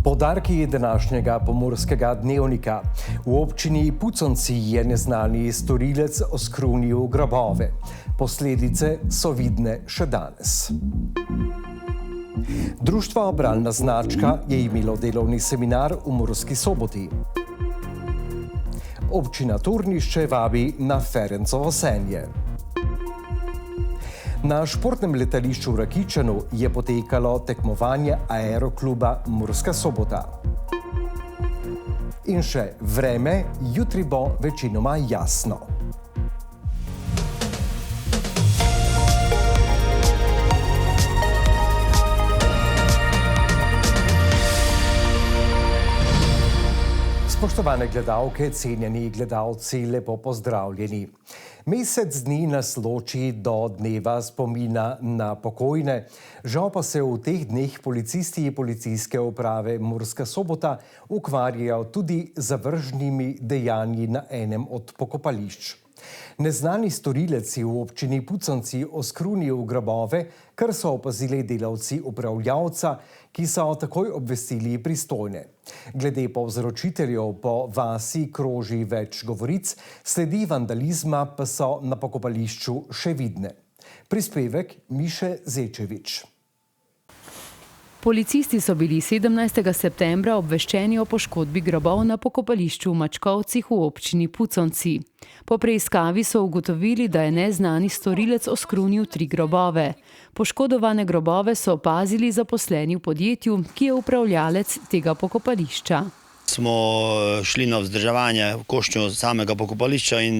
Poudarki današnjega Pomurskega dnevnika. V občini Puconci je neznani storilec oskrunil grobove. Posledice so vidne še danes. Društvo Bralna značka je imelo delovni seminar v Murski Soboti. Občina Turnišče vabi na Ferencovo senje. Na športnem letališču v Rakičanu je potekalo tekmovanje aerokluba Murska Sobota. In še vreme, jutri bo večinoma jasno. Spoštovane gledalke, cenjeni gledalci, lepo pozdravljeni. Mesec dni nas loči do dneva spomina na pokojne. Žal pa se v teh dneh policisti Policijske uprave Murska Sobota ukvarjajo tudi z zavržnimi dejanji na enem od pokopališč. Neznani storilec je v občini Puconci oskrunil grobove, kar so opazili delavci upravljavca, ki so takoj obvestili pristojne. Glede povzročiteljev po vasi kroži več govoric, sledi vandalizma pa so na pokopališču še vidne. Prispevek Miše Zečevič. Policisti so bili 17. septembra obveščeni o poškodbi grobov na pokopališču v Mačkovcih v občini Puconci. Po preiskavi so ugotovili, da je neznani storilec oskrunil 3 grobove. Poškodovane grobove so opazili zaposleni v podjetju, ki je upravljalec tega pokopališča. Smo šli na vzdrževanje v košnjo samega pokopališča in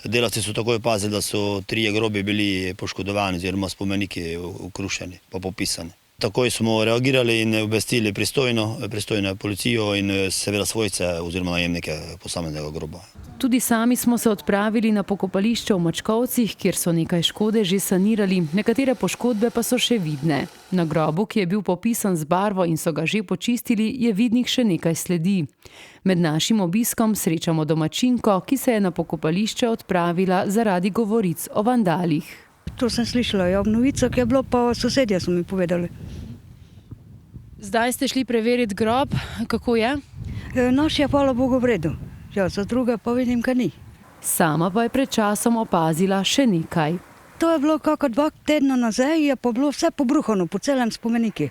delavci so takoj opazili, da so 3 grobi bili poškodovani oziroma spomeniki ukrušeni pa popisani. Takoj smo reagirali in obvestili pristojno policijo in seveda svojce oziroma najemnike posameznega groba. Tudi sami smo se odpravili na pokopališče v Mačkovcih, kjer so nekaj škode že sanirali, nekatere poškodbe pa so še vidne. Na grobu, ki je bil popisan z barvo in so ga že počistili, je vidnih še nekaj sledi. Med našim obiskom srečamo domačinko, ki se je na pokopališče odpravila zaradi govoric o vandalih. To sem slišala, ja, v novicah je bilo, pa sosedje so mi povedali. Zdaj ste šli preveriti grob, kako je? Naš je, hvala Bogu, v redu. Ja, za druge pa vidim, ka ni. Sama pa je pred časom opazila še nekaj. To je bilo kako 2 tedna nazaj, je pa bilo vse pobruhano, po celem spomeniki,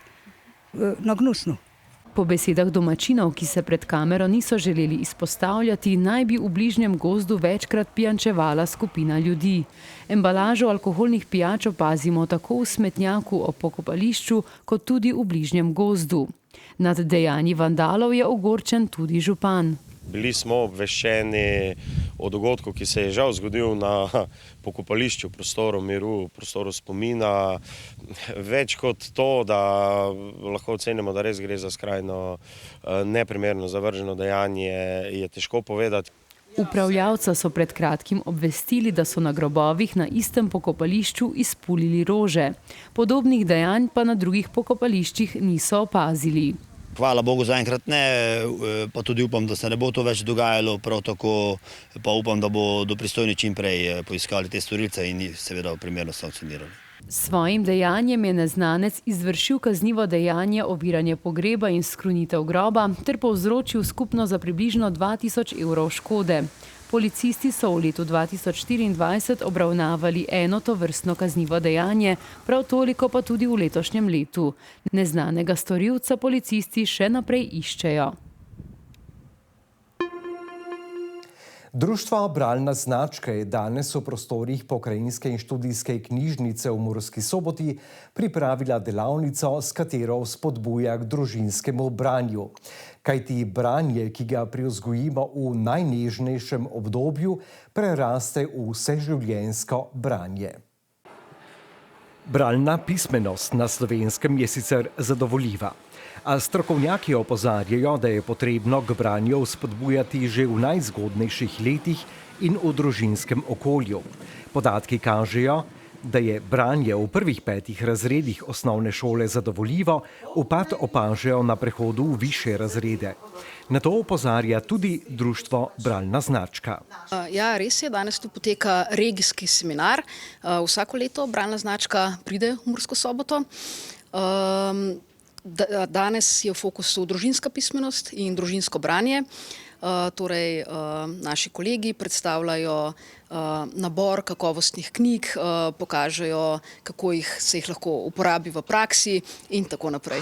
na gnusno. Po besedah domačinov, ki se pred kamero niso želeli izpostavljati, naj bi v bližnjem gozdu večkrat pijančevala skupina ljudi. Embalažo alkoholnih pijač opazimo tako v smetnjaku ob pokopališču, kot tudi v bližnjem gozdu. Nad dejanji vandalov je ogorčen tudi župan. Bili smo obveščeni o dogodku, ki se je žal zgodil na pokopališču, prostoru miru, prostoru spomina. Več kot to, da lahko ocenimo, da res gre za skrajno neprimerno zavrženo dejanje, je težko povedati. Upravljavca so pred kratkim obvestili, da so na grobovih na istem pokopališču izpulili rože. Podobnih dejanj pa na drugih pokopališčih niso opazili. Hvala Bogu zaenkrat ne, pa tudi upam, da se ne bo to več dogajalo, prav tako pa upam, da bodo pristojni čim prej poiskali te storilce in seveda primerno sankcionirali. S svojim dejanjem je neznanec izvršil kaznivo dejanje oviranje pogreba in skrunitev groba ter povzročil skupno za približno 2000 evrov škode. Policisti so v letu 2024 obravnavali eno tovrstno kaznivo dejanje, prav toliko pa tudi v letošnjem letu. Neznanega storilca policisti še naprej iščejo. Društvo Bralna značka je danes v prostorih Pokrajinske in študijske knjižnice v Murski Soboti pripravila delavnico, s katero spodbuja k družinskemu branju. Kajti branje, ki ga privzgojimo v najnežnejšem obdobju, preraste v vseživljenjsko branje. Bralna pismenost na Slovenskem je sicer zadovoljiva, a strokovnjaki opozarjajo, da je potrebno k branju spodbujati že v najzgodnejših letih in v družinskem okolju. Podatki kažejo, da je branje v prvih 5 razredih osnovne šole zadovoljivo, upad opažajo na prehodu v višje razrede. Na to opozarja tudi društvo Bralna značka. Ja, res je, danes tu poteka regijski seminar. Vsako leto Bralna značka pride v Mursko Soboto. Danes je v fokusu družinska pismenost in družinsko branje. Torej, naši kolegi predstavljajo nabor kakovostnih knjig, pokažejo, kako se jih lahko uporabi v praksi in tako naprej.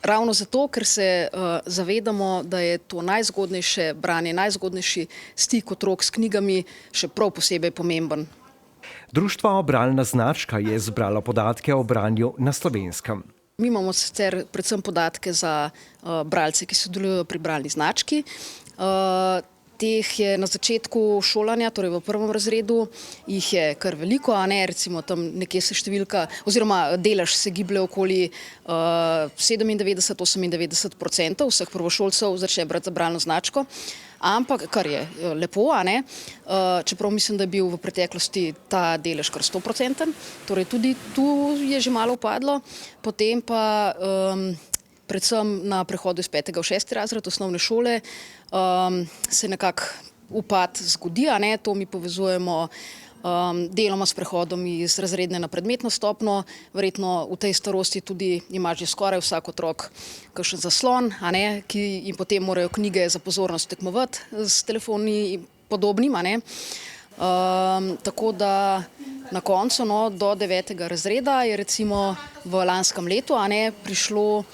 Ravno zato, ker se zavedamo, da je to najzgodnejše branje, najzgodnejši stik otrok s knjigami še prav posebej pomemben. Društvo Bralna značka je zbralo podatke o branju na Slovenskem. Mi imamo sicer predvsem podatke za bralce, ki sodelujejo pri bralni znački. Teh je na začetku šolanja, torej v 1. razredu, jih je kar veliko, a ne, recimo tam nekje se številka, oziroma delež se giblje okoli 97–98% vseh prvošolcev začne brati za bralno značko. Ampak, kar je lepo, a ne, čeprav mislim, da je bil v preteklosti ta delež kar 100%, torej tudi tu je že malo upadlo, potem pa predvsem na prehodu iz 5. v 6. razred osnovne šole se nekako upad zgodi, a ne, to mi povezujemo deloma s prehodom iz razredne na predmetno stopnjo. Verjetno v tej starosti tudi ima že skoraj vsak otrok kakšen zaslon, a ne, in potem morajo knjige za pozornost tekmovati s telefoni in podobnim, a ne. Tako da na koncu, no, do 9. razreda je recimo v lanskem letu, a ne, prišlo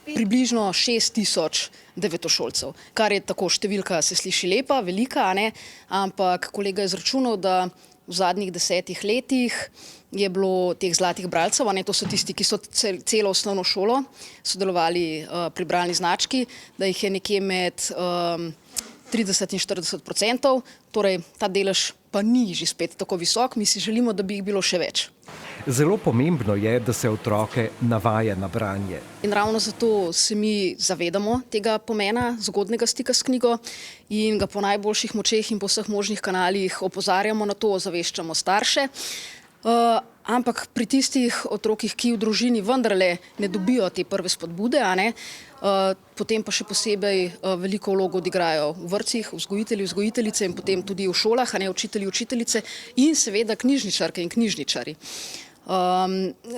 približno 6.000 devetošolcev, kar je tako številka, se sliši lepa, velika, a ne, ampak kolega je izračunal, da v zadnjih 10 letih je bilo teh zlatih bralcev, a ne, to so tisti, ki so celo osnovno šolo sodelovali pri bralni znački, da jih je nekje med 30 in 40%, torej ta delež pa ni že spet tako visok, mi si želimo, da bi jih bilo še več. Zelo pomembno je, da se otroke navaja na branje. In ravno zato se mi zavedamo tega pomena zgodnega stika s knjigo in ga po najboljših močeh in po vseh možnih kanalih opozarjamo na to, ozaveščamo starše. Ampak pri tistih otrokih, ki v družini vendarle ne dobijo te prve spodbude, a ne, potem pa še posebej veliko vlogo odigrajo v vrtcih, vzgojitelji, vzgojiteljice in potem tudi v šolah, a ne, učitelji, učiteljice in seveda knjižničarke in knjižničari.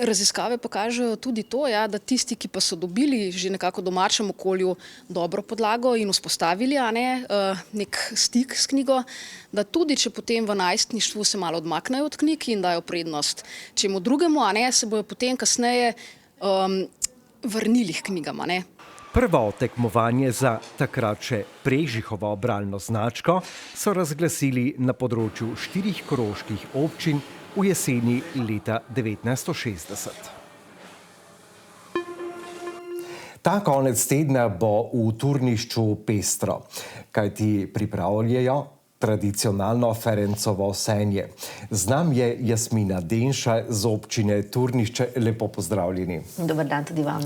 Raziskave pa kažejo tudi to, ja, da tisti, ki pa so dobili že nekako v domačem okolju dobro podlago in vzpostavili, a ne, nek stik s knjigo, da tudi če potem v najstništvu se malo odmaknejo od knjig in dajo prednost čemu drugemu, a ne, se bojo potem kasneje vrnili k knjigam, a ne. Prvo tekmovanje za takrat še Prežihovo bralno značko so razglasili na področju 4 koroških občin v jeseni leta 1960. Ta konec tedna bo v Turnišču pestro, kajti pripravljajo tradicionalno Ferencovo senje. Z nami je Jasmina Denša z občine Turnišče. Lepo pozdravljeni. Dober dan tudi vam.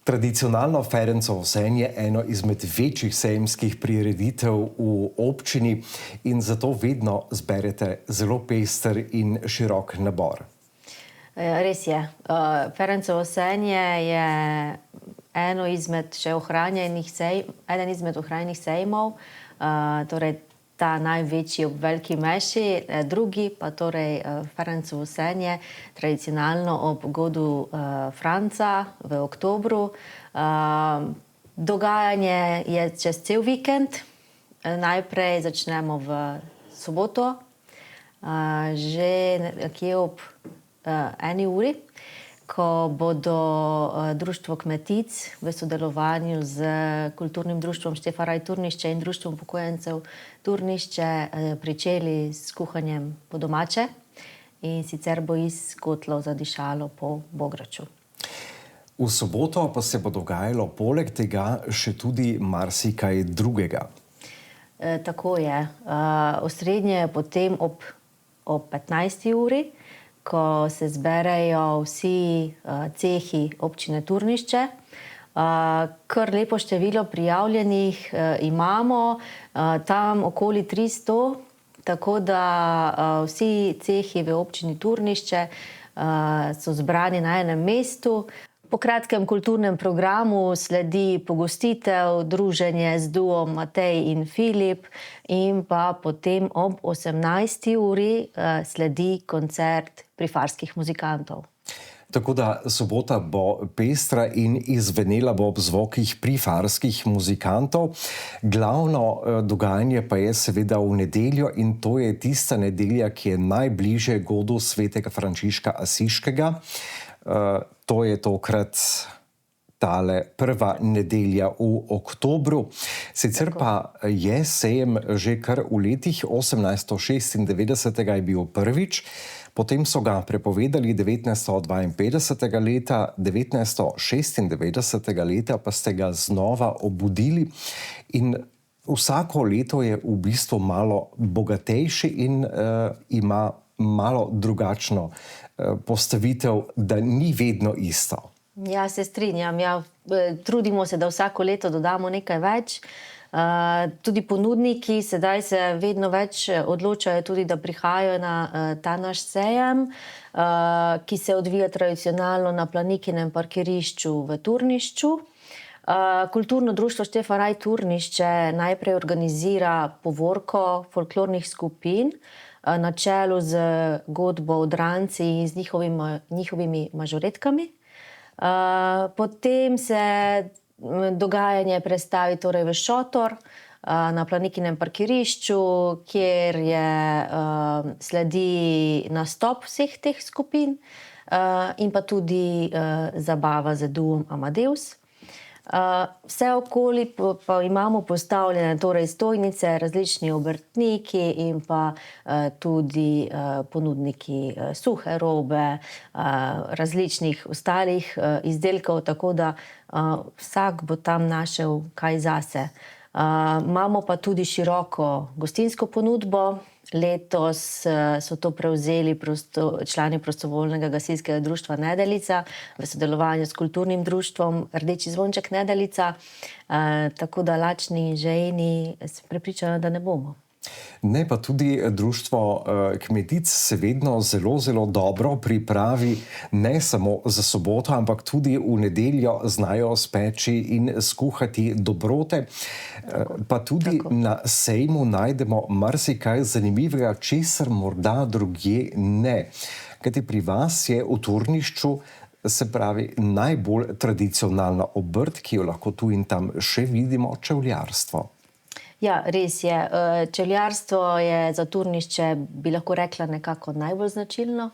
Tradicionalno Ferencovo senje je eno izmed večjih sejemskih prireditev v občini in zato vedno zberete zelo pester in širok nabor. Res je. Ferencovo senje je eden izmed ohranjenih sejmov, torej ta največji ob Veliki Meši, drugi pa torej Ferencovo senje, tradicionalno ob godu Franca v oktobru. Dogajanje je čez cel vikend. Najprej začnemo v soboto, že nekje ob 1. uri, ko bodo Društvo kmetic v sodelovanju z Kulturnim društvom Štefaraj Turnišče in Društvom upokojencev Turnišče pričeli s kuhanjem po domače in sicer bo iz kotlov zadišalo po bograču. V soboto pa se bo dogajalo poleg tega še tudi marsikaj drugega. Tako je. Osrednje je potem ob 15. uri, ko se zberejo vsi cehi občine Turnišče. Kar lepo število prijavljenih imamo, tam okoli 300, tako da vsi cehi v občini Turnišče so zbrani na enem mestu. Po kratkem kulturnem programu sledi pogostitev, druženje z duom Matej in Filip in pa potem ob 18. uri sledi koncert prifarskih muzikantov. Tako da sobota bo pestra in izvenela bo ob zvokih prifarskih muzikantov. Glavno dogajanje pa je seveda v nedeljo in to je tista nedelja, ki je najbližje godu svetega Frančiška Asiškega. To je tokrat tale prva nedelja v oktobru. Sicer pa je sejem že kar v letih. 1896 je bil prvič, potem so ga prepovedali 1952 leta, 1996 leta pa ste ga znova obudili in vsako leto je v bistvu malo bogatejši in ima malo drugačno postavitev, da ni vedno isto. Ja, se strinjam. Ja, trudimo se, da vsako leto dodamo nekaj več. Tudi ponudniki sedaj se vedno več odločajo tudi, da prihajajo na ta naš sejem, ki se odvija tradicionalno na Planikinem parkirišču v Turnišču. Kulturno društvo Štefan Raj Turnišče najprej organizira povorko folklornih skupin na čelu z godbo Odranci in z njihovimi mažoretkami. Potem se dogajanje prestavi torej v šotor na Planikinem parkirišču, kjer sledi nastop vseh teh skupin in pa tudi zabava z duom Amadeus. Vse okoli pa imamo postavljene torej stojnice, različni obrtniki in pa tudi ponudniki suhe robe, različnih ostalih izdelkov, tako da vsak bo tam našel kaj zase. Imamo pa tudi široko gostinsko ponudbo. Letos so to prevzeli člani prostovoljnega gasilskega društva Nedeljica v sodelovanju s kulturnim društvom Rdeči zvonček Nedeljica. Tako da lačni in žejni sem prepričana, da ne bomo. Ne, pa tudi društvo kmetic se vedno zelo, zelo dobro pripravi, ne samo za soboto, ampak tudi v nedeljo znajo speči in skuhati dobrote. Pa tudi na sejmu najdemo marsikaj zanimivega, česar morda drugje ne. Kajti pri vas je v Turnišču, se pravi, najbolj tradicionalna obrt, ki jo lahko tu in tam še vidimo, čevljarstvo. Ja, res je. Čevljarstvo je za Turnišče, bi lahko rekla, nekako najbolj značilno.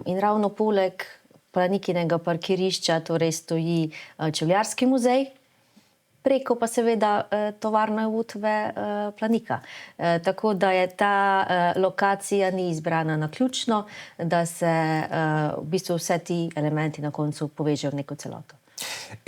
In ravno poleg Planikinega parkirišča torej stoji Čevljarski muzej, preko pa seveda tovarne utve Planika. Tako da je ta lokacija ni izbrana naključno, da se v bistvu vse ti elementi na koncu povežejo v neko celoto.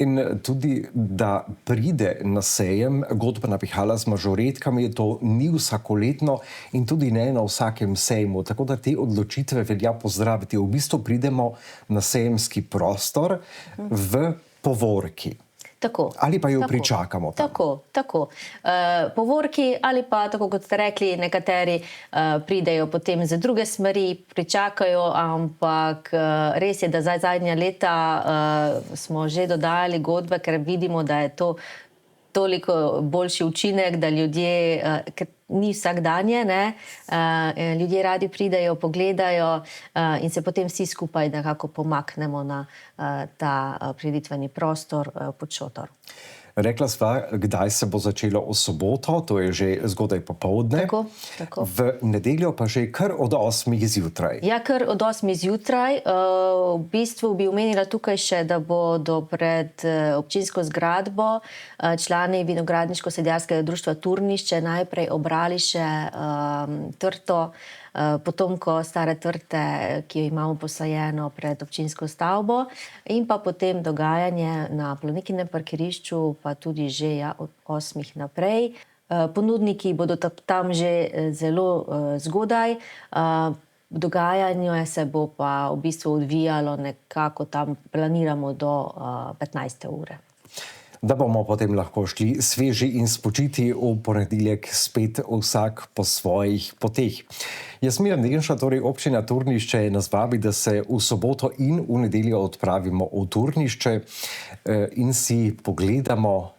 In tudi, da pride na sejem godba napihala z mažoretkami, to ni vsakoletno in tudi ne na vsakem sejmu. Tako da te odločitve velja pozdraviti. V bistvu pridemo na sejemski prostor v povorki. Tako. Ali pa jo pričakamo tam. Tako. Povorki ali pa, tako kot ste rekli, nekateri pridejo potem z druge smeri, pričakajo, ampak res je, da zadnja leta smo že dodajali godbe, ker vidimo, da je to toliko boljši učinek, da ljudje, ker ni vsak danje, ljudje radi pridejo, pogledajo in se potem vsi skupaj nekako pomaknemo na ta prireditveni prostor pod šotor. Rekla sva, kdaj se bo začelo v soboto, to je že zgodaj popoldne. Tako. V nedeljo pa že kar od 8 zjutraj. Ja, kar od 8 zjutraj. V bistvu bi omenila tukaj še, da bodo pred občinsko zgradbo člani Vinogradniško-sadjarskega društva Turnišče najprej obrali še trto, potomko stare trte, ki jo imamo posajeno pred občinsko stavbo, in pa potem dogajanje na Planikinem parkirišču, pa tudi že od 8 naprej. Ponudniki bodo tam že zelo zgodaj. Dogajanje se bo pa v bistvu odvijalo nekako tam, planiramo do 15. ure. Da bomo potem lahko šli sveži in spočiti v ponedeljek spet vsak po svojih poteh. Jasmina Denša, torej občina Turnišče, nas vabi, da se v soboto in v nedeljo odpravimo v Turnišče in si pogledamo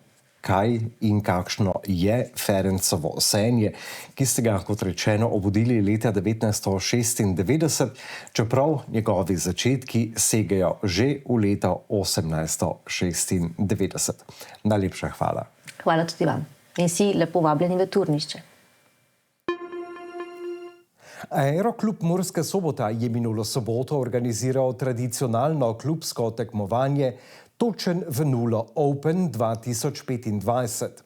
kaj in kakšno je Ferencovo senje, ki ste ga, kot rečeno, obudili leta 1996, čeprav njegovi začetki segajo že v leto 1896. Najlepša hvala. Hvala tudi vam. In si lepo vabljeni v Turnišče. Aeroklub Murska Sobota je minulo soboto organiziral tradicionalno klubsko tekmovanje Točen v nulo Open 2025.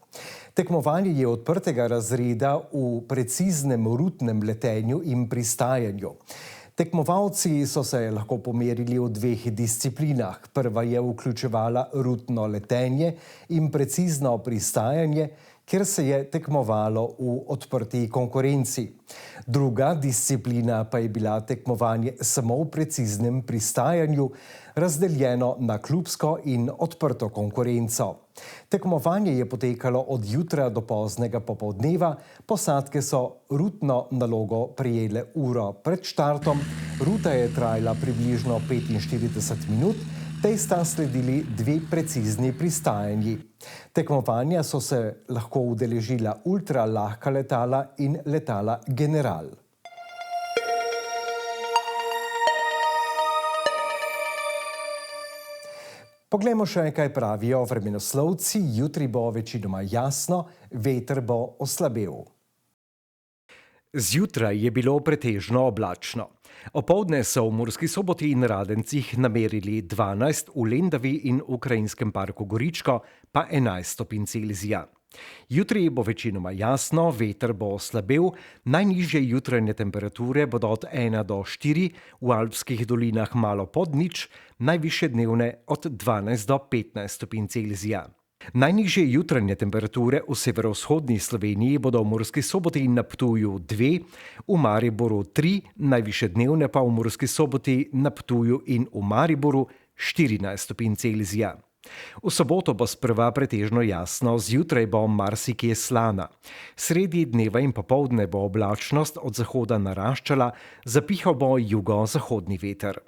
Tekmovanje je odprtega razreda v preciznem rutnem letenju in pristajanju. Tekmovalci so se lahko pomerili v dveh disciplinah. Prva je vključevala rutno letenje in precizno pristajanje, kjer se je tekmovalo v odprti konkurenci. Druga disciplina pa je bila tekmovanje samo v preciznem pristajanju, razdeljeno na klubsko in odprto konkurenco. Tekmovanje je potekalo od jutra do poznega popoldneva, posadke so rutno nalogo prejele uro pred štartom, ruta je trajala približno 45 minut, tej sta sledili dve precizni pristajanji. Tekmovanja so se lahko udeležila ultralahka letala in letala General. Poglejmo še, kaj pravijo vremenoslovci. Jutri bo večinoma jasno, veter bo oslabel. Zjutraj je bilo pretežno oblačno. Opoldne so v Murski Soboti in Radencih namerili 12, v Lendavi in Ukrajinskem parku Goričko pa 11 stopinj Celzija. Jutri bo večinoma jasno, veter bo oslabel, najnižje jutranje temperature bodo od 1 do 4, v alpskih dolinah malo pod nič, najvišje dnevne od 12 do 15 stopinj Celzija. Najnižje jutranje temperature v severovzhodni Sloveniji bodo v Murski Soboti in na Ptuju 2, v Mariboru 3, najvišje dnevne pa v Murski Soboti, na Ptuju in v Mariboru 14 stopinj Celzija. V soboto bo sprva pretežno jasno, zjutraj bo marsikje slana. Sredi dneva in popoldne bo oblačnost od zahoda naraščala, zapihal bo jugozahodni veter.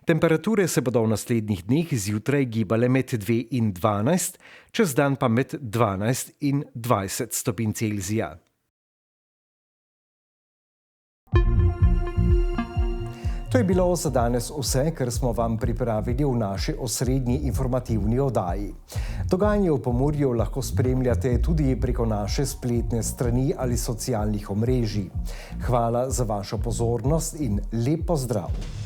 Temperature se bodo v naslednjih dneh zjutraj gibale med 2 in 12, čez dan pa med 12 in 20 stopinj Celzija. To je bilo za danes vse, kar smo vam pripravili v naši osrednji informativni oddaji. Dogajanje v Pomurju lahko spremljate tudi preko naše spletne strani ali socialnih omrežij. Hvala za vašo pozornost in lep pozdrav!